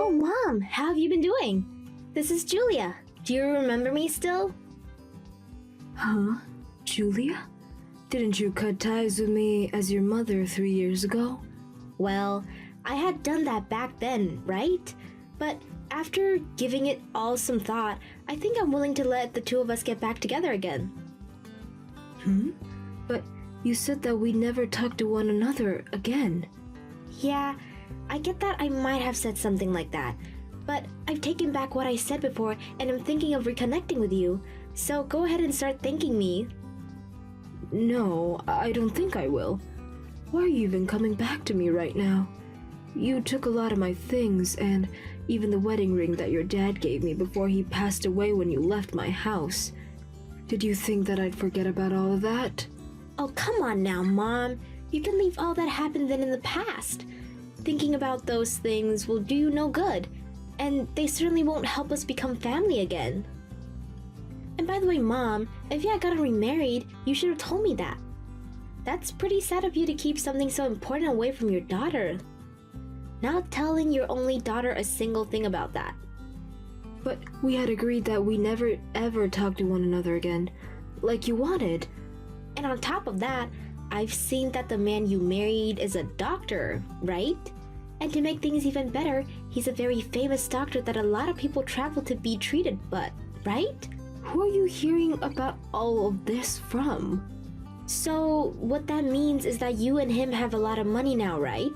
Oh, Mom, how have you been doing? This is Julia. Do you remember me still? Huh? Julia? Didn't you cut ties with me as your mother 3 years ago? Well, I had done that back then, right? But after giving it all some thought, I think I'm willing to let the two of us get back together again. But you said that we never talked to one another again. Yeah, I get that I might have said something like that, but I've taken back what I said before and I'm thinking of reconnecting with you, so go ahead and start thanking me. No, I don't think I will. Why are you even coming back to me right now? You took a lot of my things and even the wedding ring that your dad gave me before he passed away when you left my house. Did you think that I'd forget about all of that? Oh, come on now, Mom. You can leave all that happened then in the past. Thinking about those things will do you no good, and they certainly won't help us become family again. And by the way, Mom, if you had gotten remarried, you should have told me that. That's pretty sad of you to keep something so important away from your daughter. Not telling your only daughter a single thing about that. But we had agreed that we never ever talk to one another again, like you wanted. And on top of that, I've seen that the man you married is a doctor, right? And to make things even better, he's a very famous doctor that a lot of people travel to be treated, but, right? Who are you hearing about all of this from? So, what that means is that you and him have a lot of money now, right?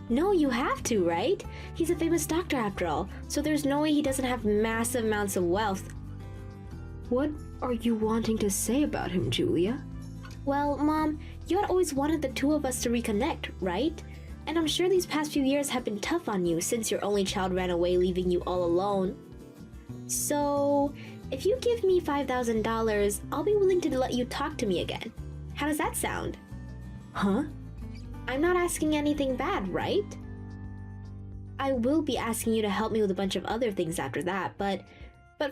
No, you have to, right? He's a famous doctor after all, so there's no way he doesn't have massive amounts of wealth. What are you wanting to say about him, Julia? Well, Mom, you had always wanted the two of us to reconnect, right? And I'm sure these past few years have been tough on you since your only child ran away leaving you all alone. So, if you give me $5,000, I'll be willing to let you talk to me again. How does that sound? Huh? I'm not asking anything bad, right? I will be asking you to help me with a bunch of other things after that, but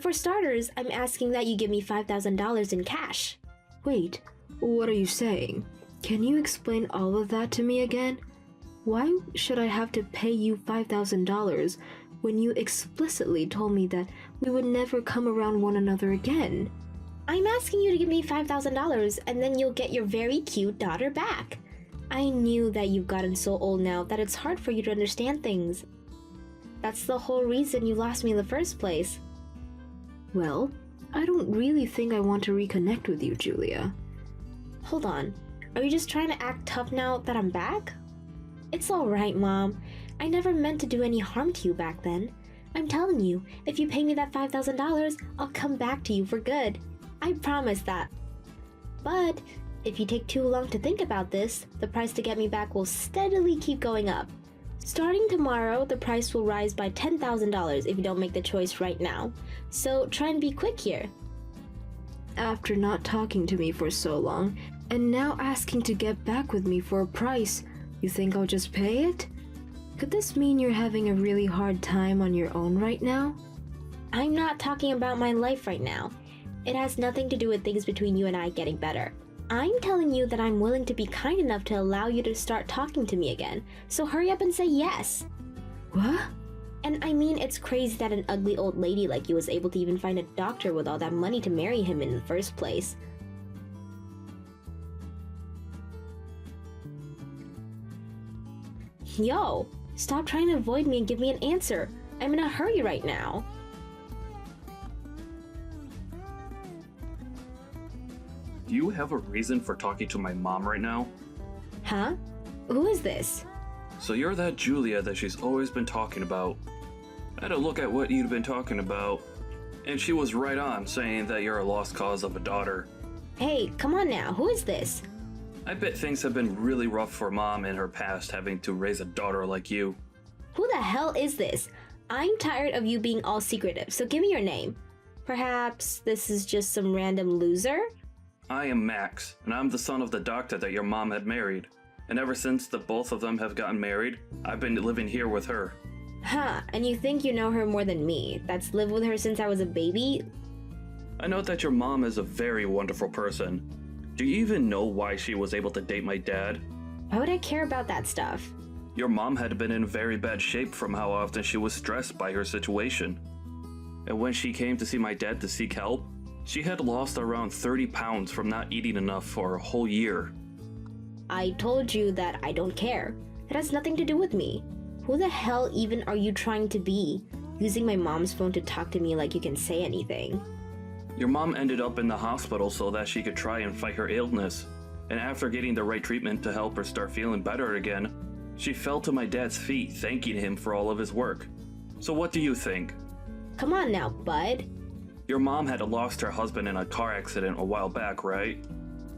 for starters, I'm asking that you give me $5,000 in cash. Wait, what are you saying? Can you explain all of that to me again? Why should I have to pay you $5,000 when you explicitly told me that we would never come around one another again? I'm asking you to give me $5,000 and then you'll get your very cute daughter back. I knew that you've gotten so old now that it's hard for you to understand things. That's the whole reason you lost me in the first place. Well, I don't really think I want to reconnect with you, Julia. Hold on. Are you just trying to act tough now that I'm back? It's alright, Mom. I never meant to do any harm to you back then. I'm telling you, if you pay me that $5,000, I'll come back to you for good. I promise that. But if you take too long to think about this, the price to get me back will steadily keep going up. Starting tomorrow, the price will rise by $10,000 if you don't make the choice right now. So try and be quick here. After not talking to me for so long, and now asking to get back with me for a price, you think I'll just pay it? Could this mean you're having a really hard time on your own right now? I'm not talking about my life right now. It has nothing to do with things between you and I getting better. I'm telling you that I'm willing to be kind enough to allow you to start talking to me again, so hurry up and say yes. What? And I mean, it's crazy that an ugly old lady like you was able to even find a doctor with all that money to marry him in the first place. Yo, stop trying to avoid me and give me an answer. I'm in a hurry right now. Do you have a reason for talking to my mom right now? Huh? Who is this? So you're that Julia that she's always been talking about. I had a look at what you'd been talking about, and she was right on saying that you're a lost cause of a daughter. Hey, come on now, who is this? I bet things have been really rough for Mom in her past having to raise a daughter like you. Who the hell is this? I'm tired of you being all secretive, so give me your name. Perhaps this is just some random loser? I am Max, and I'm the son of the doctor that your mom had married. And ever since the both of them have gotten married, I've been living here with her. Huh, and you think you know her more than me? That's lived with her since I was a baby? I know that your mom is a very wonderful person. Do you even know why she was able to date my dad? Why would I care about that stuff? Your mom had been in very bad shape from how often she was stressed by her situation. And when she came to see my dad to seek help, she had lost around 30 pounds from not eating enough for a whole year. I told you that I don't care. It has nothing to do with me. Who the hell even are you trying to be? Using my mom's phone to talk to me like you can say anything. Your mom ended up in the hospital so that she could try and fight her illness. And after getting the right treatment to help her start feeling better again, she fell to my dad's feet, thanking him for all of his work. So what do you think? Come on now, bud. Your mom had lost her husband in a car accident a while back, right?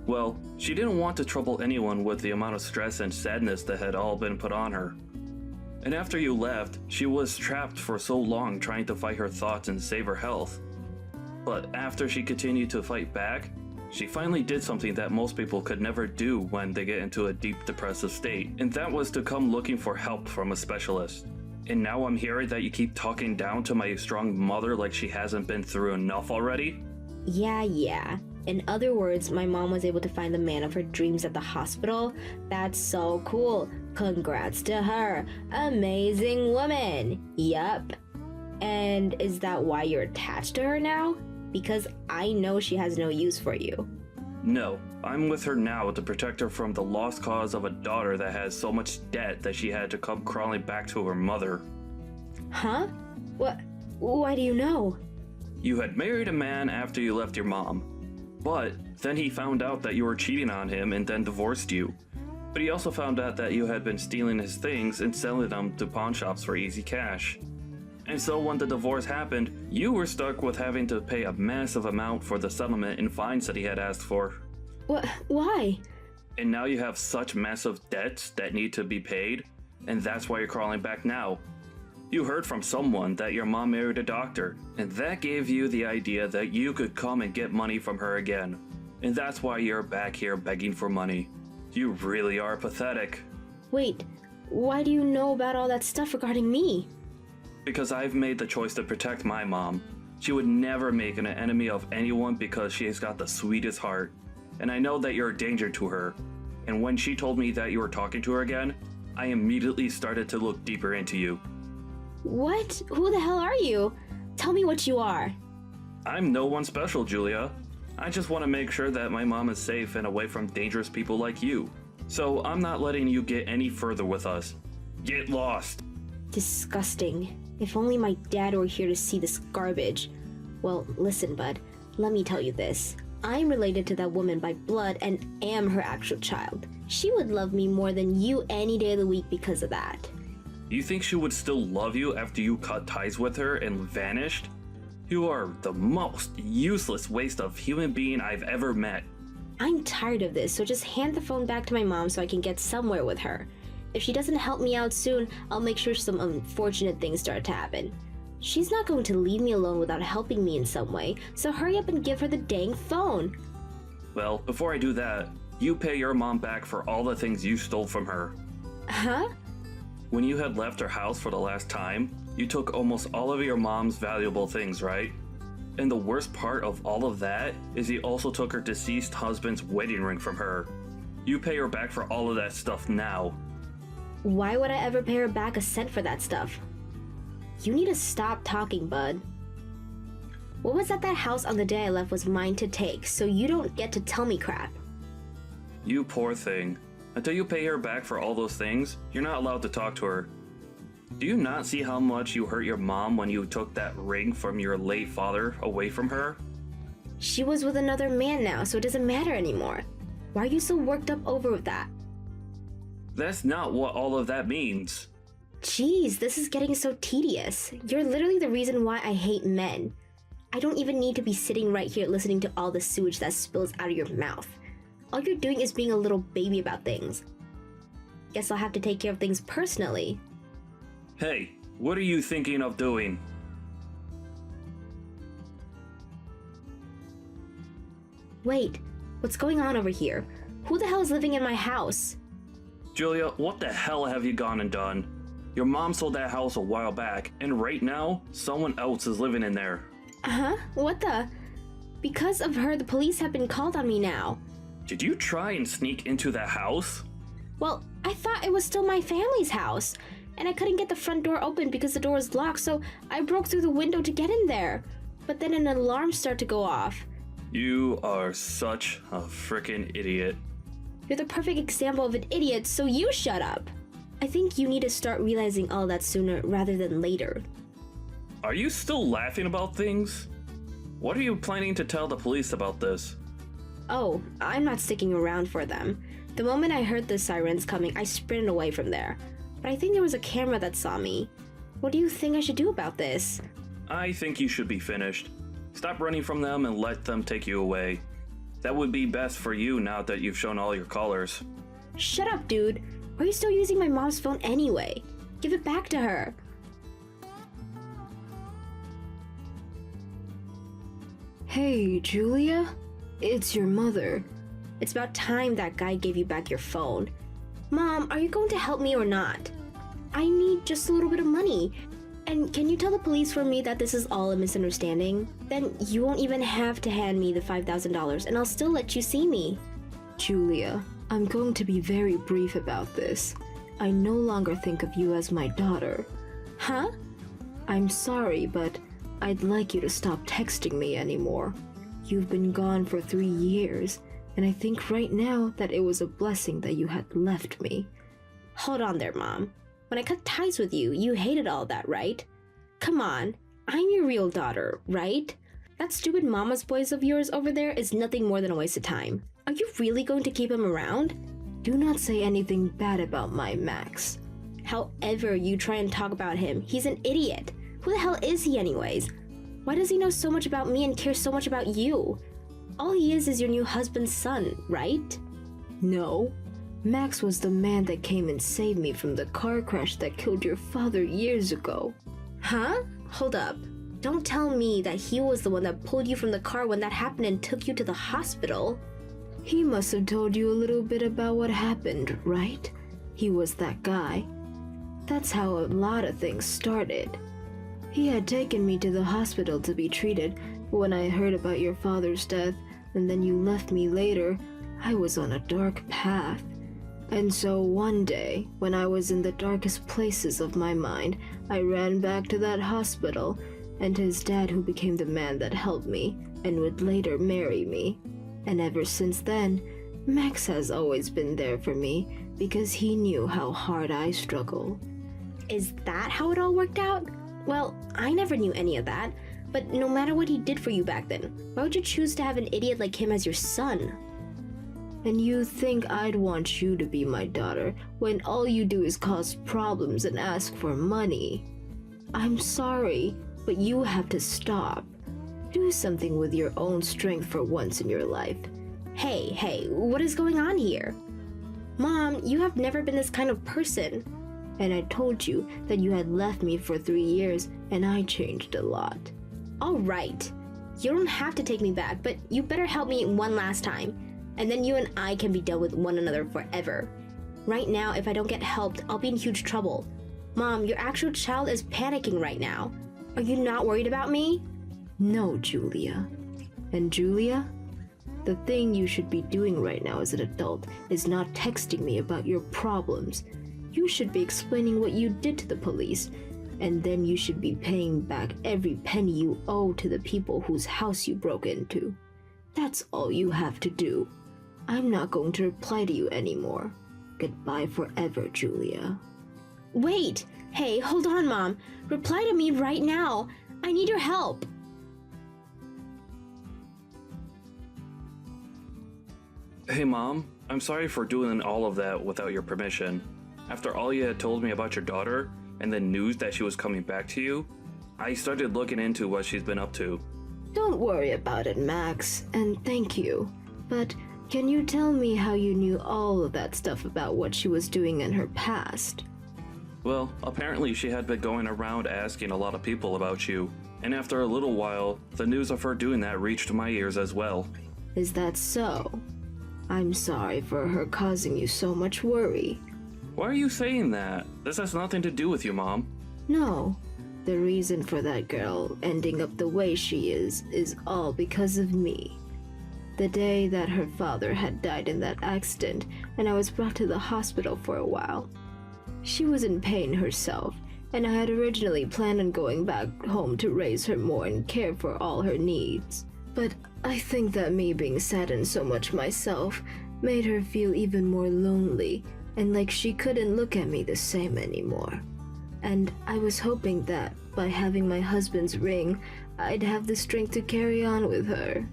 Well, she didn't want to trouble anyone with the amount of stress and sadness that had all been put on her. And after you left, she was trapped for so long trying to fight her thoughts and save her health. But after she continued to fight back, she finally did something that most people could never do when they get into a deep depressive state, and that was to come looking for help from a specialist. And now I'm hearing that you keep talking down to my strong mother like she hasn't been through enough already? Yeah. In other words, my mom was able to find the man of her dreams at the hospital. That's so cool. Congrats to her. Amazing woman. Yup. And is that why you're attached to her now? Because I know she has no use for you. No, I'm with her now to protect her from the lost cause of a daughter that has so much debt that she had to come crawling back to her mother. Huh? What? Why do you know? You had married a man after you left your mom. But then he found out that you were cheating on him and then divorced you. But he also found out that you had been stealing his things and selling them to pawn shops for easy cash. And so when the divorce happened, you were stuck with having to pay a massive amount for the settlement and fines that he had asked for. What? Why? And now you have such massive debts that need to be paid, and that's why you're crawling back now. You heard from someone that your mom married a doctor, and that gave you the idea that you could come and get money from her again. And that's why you're back here begging for money. You really are pathetic. Wait, why do you know about all that stuff regarding me? Because I've made the choice to protect my mom. She would never make an enemy of anyone because she has got the sweetest heart. And I know that you're a danger to her. And when she told me that you were talking to her again, I immediately started to look deeper into you. What? Who the hell are you? Tell me what you are. I'm no one special, Julia. I just want to make sure that my mom is safe and away from dangerous people like you. So I'm not letting you get any further with us. Get lost. Disgusting. If only my dad were here to see this garbage. Well, listen, bud. Let me tell you this. I'm related to that woman by blood and am her actual child. She would love me more than you any day of the week because of that. You think she would still love you after you cut ties with her and vanished? You are the most useless waste of human being I've ever met. I'm tired of this, so just hand the phone back to my mom so I can get somewhere with her. If she doesn't help me out soon, I'll make sure some unfortunate things start to happen. She's not going to leave me alone without helping me in some way, so hurry up and give her the dang phone. Well, before I do that, you pay your mom back for all the things you stole from her. Huh? When you had left her house for the last time, you took almost all of your mom's valuable things, right? And the worst part of all of that is you also took her deceased husband's wedding ring from her. You pay her back for all of that stuff now. Why would I ever pay her back a cent for that stuff? You need to stop talking, bud. What was at that house on the day I left was mine to take, so you don't get to tell me crap. You poor thing. Until you pay her back for all those things, you're not allowed to talk to her. Do you not see how much you hurt your mom when you took that ring from your late father away from her? She was with another man now, so it doesn't matter anymore. Why are you so worked up over that? That's not what all of that means. Jeez, this is getting so tedious. You're literally the reason why I hate men. I don't even need to be sitting right here listening to all the sewage that spills out of your mouth. All you're doing is being a little baby about things. Guess I'll have to take care of things personally. Hey, what are you thinking of doing? Wait, what's going on over here? Who the hell is living in my house? Julia, what the hell have you gone and done? Your mom sold that house a while back, and right now, someone else is living in there. Huh? What the? Because of her, the police have been called on me now. Did you try and sneak into that house? Well, I thought it was still my family's house, and I couldn't get the front door open because the door was locked, so I broke through the window to get in there. But then an alarm started to go off. You are such a frickin' idiot. You're the perfect example of an idiot, so you shut up. I think you need to start realizing all that sooner rather than later. Are you still laughing about things? What are you planning to tell the police about this? Oh, I'm not sticking around for them. The moment I heard the sirens coming, I sprinted away from there. But I think there was a camera that saw me. What do you think I should do about this? I think you should be finished. Stop running from them and let them take you away. That would be best for you now that you've shown all your colors. Shut up, dude. Why are you still using my mom's phone anyway? Give it back to her. Hey, Julia? It's your mother. It's about time that guy gave you back your phone. Mom, are you going to help me or not? I need just a little bit of money. And can you tell the police for me that this is all a misunderstanding? Then you won't even have to hand me the $5,000 and I'll still let you see me. Julia, I'm going to be very brief about this. I no longer think of you as my daughter. Huh? I'm sorry, but I'd like you to stop texting me anymore. You've been gone for 3 years, and I think right now that it was a blessing that you had left me. Hold on there, Mom. When I cut ties with you, you hated all that, right? Come on, I'm your real daughter, right? That stupid mama's boys of yours over there is nothing more than a waste of time. Are you really going to keep him around? Do not say anything bad about my Max. However you try and talk about him, he's an idiot. Who the hell is he anyways? Why does he know so much about me and care so much about you? All he is your new husband's son, right? No. Max was the man that came and saved me from the car crash that killed your father years ago. Huh? Hold up. Don't tell me that he was the one that pulled you from the car when that happened and took you to the hospital. He must have told you a little bit about what happened, right? He was that guy. That's how a lot of things started. He had taken me to the hospital to be treated, but when I heard about your father's death, and then you left me later, I was on a dark path. And so one day, when I was in the darkest places of my mind, I ran back to that hospital, and to his dad who became the man that helped me, and would later marry me. And ever since then, Max has always been there for me, because he knew how hard I struggled. Is that how it all worked out? Well, I never knew any of that, but no matter what he did for you back then, why would you choose to have an idiot like him as your son? And you think I'd want you to be my daughter when all you do is cause problems and ask for money? I'm sorry, but you have to stop. Do something with your own strength for once in your life. Hey, what is going on here? Mom, you have never been this kind of person. And I told you that you had left me for 3 years and I changed a lot. All right. You don't have to take me back, but you better help me one last time. And then you and I can be done with one another forever. Right now, if I don't get helped, I'll be in huge trouble. Mom, your actual child is panicking right now. Are you not worried about me? No, Julia. And Julia, the thing you should be doing right now as an adult is not texting me about your problems. You should be explaining what you did to the police, and then you should be paying back every penny you owe to the people whose house you broke into. That's all you have to do. I'm not going to reply to you anymore. Goodbye forever, Julia. Wait! Hey, hold on, Mom. Reply to me right now. I need your help. Hey Mom, I'm sorry for doing all of that without your permission. After all you had told me about your daughter, and the news that she was coming back to you, I started looking into what she's been up to. Don't worry about it, Max, and thank you. But can you tell me how you knew all of that stuff about what she was doing in her past? Well, apparently she had been going around asking a lot of people about you, and after a little while, the news of her doing that reached my ears as well. Is that so? I'm sorry for her causing you so much worry. Why are you saying that? This has nothing to do with you, Mom. No, the reason for that girl ending up the way she is all because of me. The day that her father had died in that accident, and I was brought to the hospital for a while. She was in pain herself, and I had originally planned on going back home to raise her more and care for all her needs. But I think that me being saddened so much myself made her feel even more lonely and like she couldn't look at me the same anymore. And I was hoping that by having my husband's ring, I'd have the strength to carry on with her.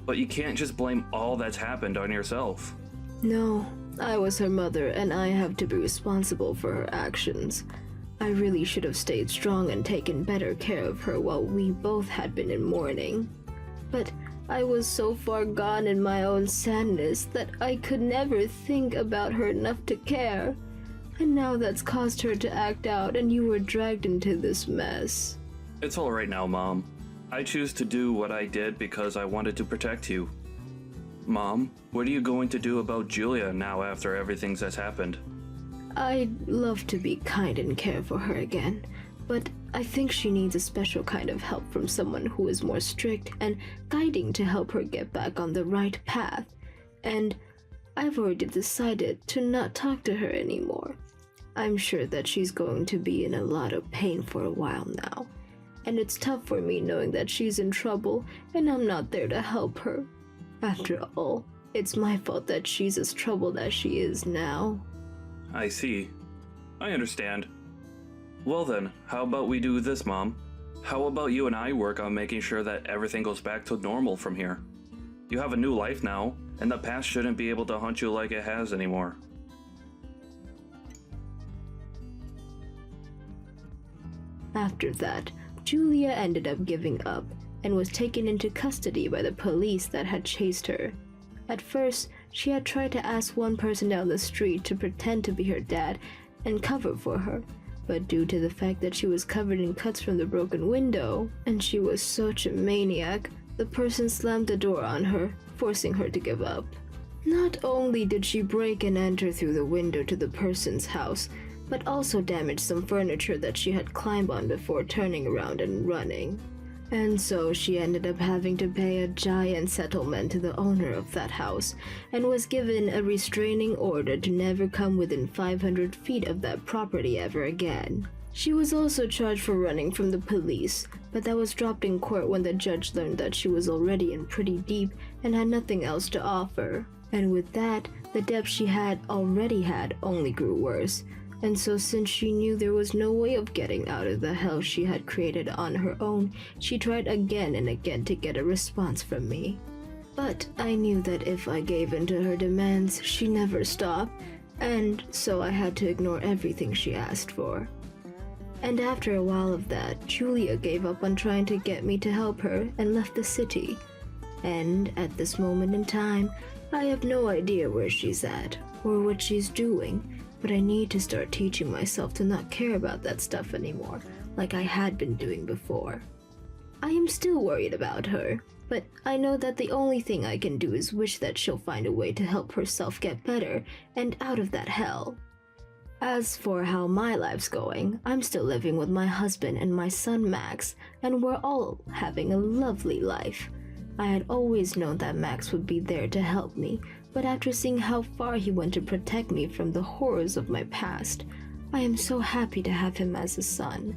But you can't just blame all that's happened on yourself. No, I was her mother and I have to be responsible for her actions. I really should have stayed strong and taken better care of her while we both had been in mourning. But I was so far gone in my own sadness that I could never think about her enough to care. And now that's caused her to act out and you were dragged into this mess. It's alright now, Mom. I choose to do what I did because I wanted to protect you. Mom, what are you going to do about Julia now after everything that's happened? I'd love to be kind and care for her again, but I think she needs a special kind of help from someone who is more strict and guiding to help her get back on the right path. And I've already decided to not talk to her anymore. I'm sure that she's going to be in a lot of pain for a while now. And it's tough for me knowing that she's in trouble and I'm not there to help her. After all, it's my fault that she's as troubled as she is now. I see. I understand. Well then, how about we do this, Mom? How about you and I work on making sure that everything goes back to normal from here? You have a new life now, and the past shouldn't be able to haunt you like it has anymore. After that, Julia ended up giving up and was taken into custody by the police that had chased her. At first, she had tried to ask one person down the street to pretend to be her dad and cover for her, but due to the fact that she was covered in cuts from the broken window, and she was such a maniac, the person slammed the door on her, forcing her to give up. Not only did she break and enter through the window to the person's house, but also damaged some furniture that she had climbed on before turning around and running. And so she ended up having to pay a giant settlement to the owner of that house, and was given a restraining order to never come within 500 feet of that property ever again. She was also charged for running from the police, but that was dropped in court when the judge learned that she was already in pretty deep and had nothing else to offer. And with that, the debt she had already had only grew worse. And so since she knew there was no way of getting out of the hell she had created on her own, she tried again and again to get a response from me. But I knew that if I gave in to her demands, she never stopped, and so I had to ignore everything she asked for. And after a while of that, Julia gave up on trying to get me to help her and left the city. And at this moment in time, I have no idea where she's at or what she's doing. But I need to start teaching myself to not care about that stuff anymore, like I had been doing before. I am still worried about her, but I know that the only thing I can do is wish that she'll find a way to help herself get better and out of that hell. As for how my life's going, I'm still living with my husband and my son Max, and we're all having a lovely life. I had always known that Max would be there to help me, but after seeing how far he went to protect me from the horrors of my past, I am so happy to have him as a son.